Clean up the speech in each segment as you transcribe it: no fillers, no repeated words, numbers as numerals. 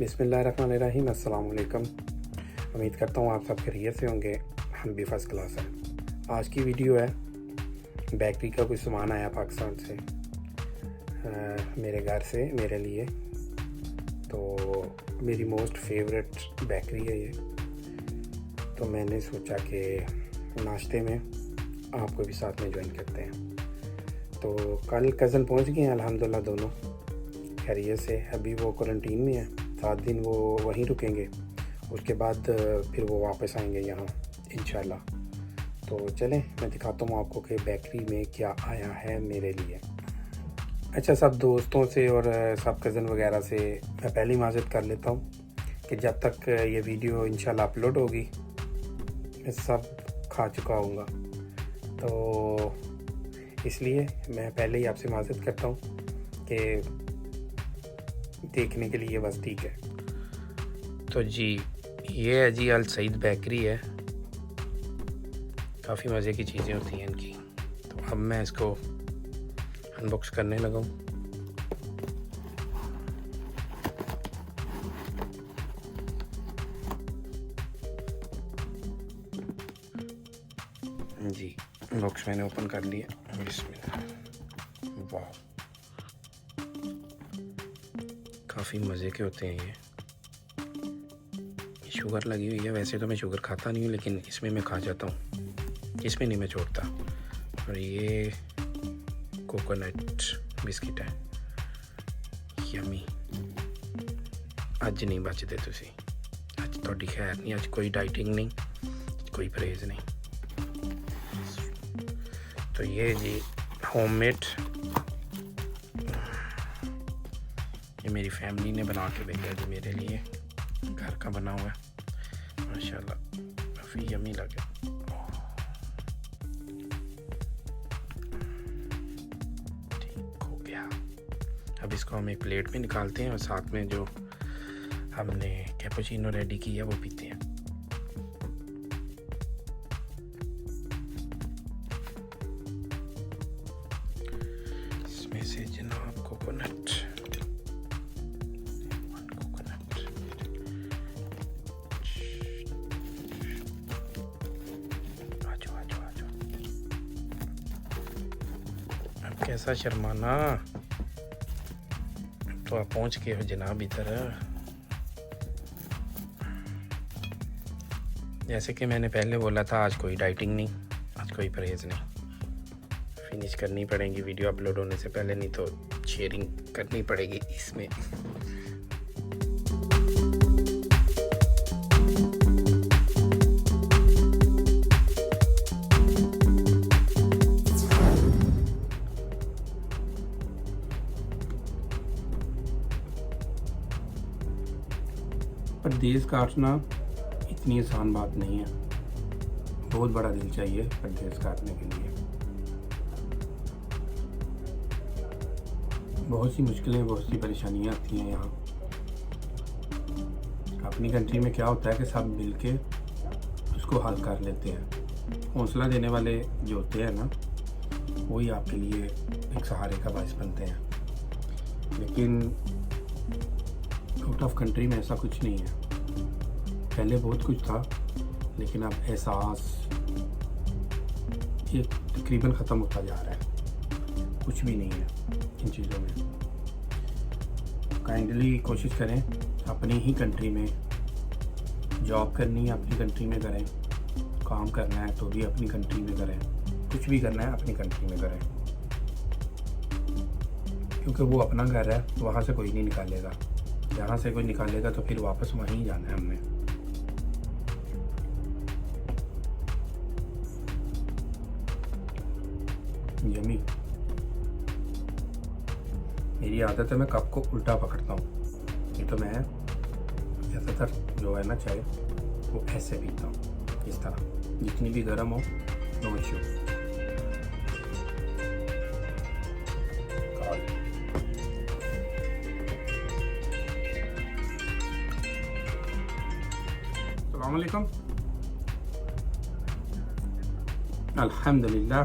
बिस्मिल्लाहिर्रहमानिर्रहीम, अस्सलाम वालेकुम। उम्मीद करता हूँ आप सब खैरियत से होंगे। हम भी फर्स्ट क्लास हैं। आज की वीडियो है, बेकरी का कुछ सामान आया पाकिस्तान से, मेरे घर से मेरे लिए। तो मेरी मोस्ट फेवरेट बेकरी है ये। तो मैंने सोचा कि नाश्ते में आपको भी साथ में ज्वाइन करते हैं। तो कल कज़न पहुंच गए हैं अल्हम्दुलिल्लाह, दोनों खैरियत से। अभी वो क्वारंटीन में है, 7 दिन वो वहीं रुकेंगे, उसके बाद फिर वो वापस आएंगे यहाँ इंशाल्लाह। तो चलें मैं दिखाता हूँ आपको कि बेकरी में क्या आया है मेरे लिए। अच्छा, सब दोस्तों से और सब कज़न वगैरह से मैं पहली माज़रत कर लेता हूँ कि जब तक ये वीडियो इंशाल्लाह अपलोड होगी मैं सब खा चुका हूँगा। तो इसलिए मैं पहले ही आपसे माज़रत करता हूँ कि देखने के लिए बस ठीक है। तो जी ये है जी अल सईद बेकरी है, काफ़ी मज़े की चीज़ें होती हैं इनकी। तो अब मैं इसको अनबॉक्स करने लगा हूँ। जी बॉक्स मैंने ओपन कर लिया। बिस्मिल्लाह, वाह काफ़ी मज़े के होते हैं ये। शुगर लगी हुई है, वैसे तो मैं शुगर खाता नहीं हूँ लेकिन इसमें मैं खा जाता हूँ, इसमें नहीं मैं छोड़ता। और ये कोकोनट बिस्किट है, यमी। अज नहीं बचते तुसी, अज थोड़ी खैर नहीं, अज कोई डाइटिंग नहीं, कोई परहेज नहीं। तो ये जी होममेड, ये मेरी फैमिली ने बना के भेजा जी मेरे लिए, घर का बना हुआ है माशाल्लाह, काफ़ी यमी लगे। ठीक हो गया। अब इसको हम एक प्लेट में निकालते हैं और साथ में जो हमने कैपुचिनो रेडी की है वो पीते हैं। इसमें से जनाब कोकोनट, कैसा शर्माना, तो आप पहुंच गए हो जनाब इधर। जैसे कि मैंने पहले बोला था, आज कोई डाइटिंग नहीं, आज कोई परहेज नहीं। फिनिश करनी पड़ेगी वीडियो अपलोड होने से पहले, नहीं तो शेयरिंग करनी पड़ेगी इसमें। परदेज़ काटना इतनी आसान बात नहीं है, बहुत बड़ा दिल चाहिए परदेज़ काटने के लिए। बहुत सी मुश्किलें, बहुत सी परेशानियाँ आती हैं यहाँ। अपनी कंट्री में क्या होता है कि सब मिल के उसको हल कर लेते हैं। हौसला देने वाले जो होते हैं ना, वही आपके लिए एक सहारे का बायस बनते हैं। लेकिन आउट ऑफ कंट्री में ऐसा कुछ नहीं है। पहले बहुत कुछ था लेकिन अब एहसास ये तकरीबन ख़त्म होता जा रहा है, कुछ भी नहीं है इन चीज़ों में। काइंडली कोशिश करें अपनी ही कंट्री में जॉब करनी है, अपनी कंट्री में करें, काम करना है तो भी अपनी कंट्री में करें, कुछ भी करना है अपनी कंट्री में करें, क्योंकि वो अपना घर है, वहाँ से कोई नहीं निकालेगा। यहाँ से कोई निकालेगा तो फिर वापस वहीं जाना है हमने। यमी, मेरी आदत है मैं कप को उल्टा पकड़ता हूँ, नहीं तो मैं ज़्यादातर जो है ना चाय वो ऐसे पीता हूँ, इस तरह, जितनी भी गर्म हो नो इशू। अस्सलाम वालेकुम। अल्हम्दुलिल्लाह,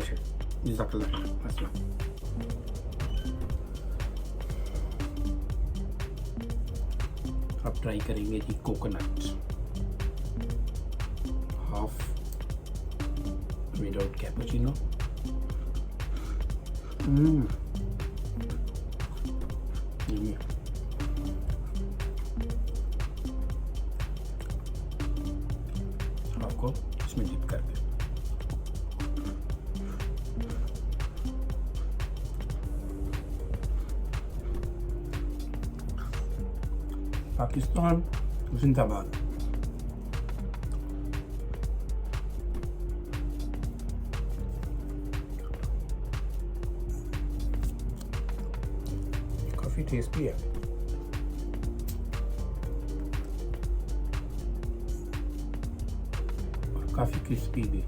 शेख जज़ाकल्लाह अस्सलाम. अब ट्राई करेंगे जी कोकोनट हाफ विदाउट कैपुचिनो. आपको इसमें डिप करके पाकिस्तान जिंदाबाद. काफी टेस्टी है. काफी क्रिस्पी भी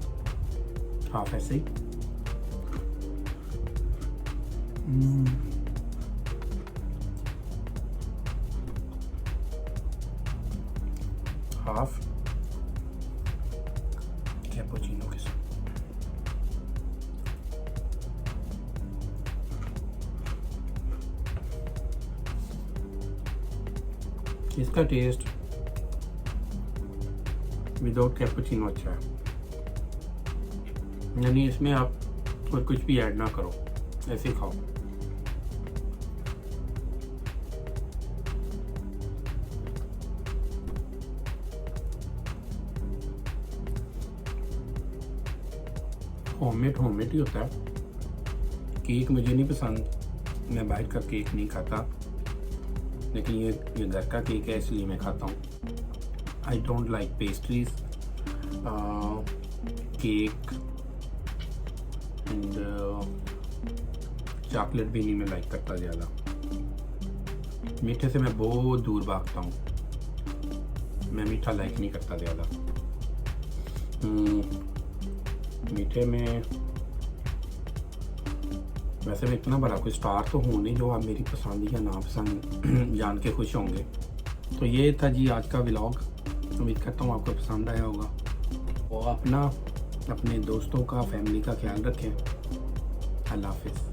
हाफ ऐसे ही. हाफ कैपुचिनो के साथ. इसका टेस्ट विदाउट कैपुचिनो अच्छा है यानी इसमें आप और कुछ भी ऐड ना करो ऐसे खाओ. होममेड ही होता है. केक मुझे नहीं पसंद, मैं बाहर का केक नहीं खाता, लेकिन ये घर का केक है इसलिए मैं खाता हूँ. I don't like pastries cake and chocolate भी नहीं मैं लाइक करता ज़्यादा. मीठे से मैं बहुत दूर भागता हूँ, मैं मीठा लाइक नहीं करता ज़्यादा. मीठे में वैसे मैं इतना बड़ा कोई स्टार तो हूँ नहीं जो आप मेरी पसंद या नापसंद जान के खुश होंगे. तो ये था जी आज का व्लॉग. उम्मीद करता हूँ आपको पसंद आया होगा. और अपने दोस्तों का फैमिली का ख्याल रखें. अल्लाह हाफिज़.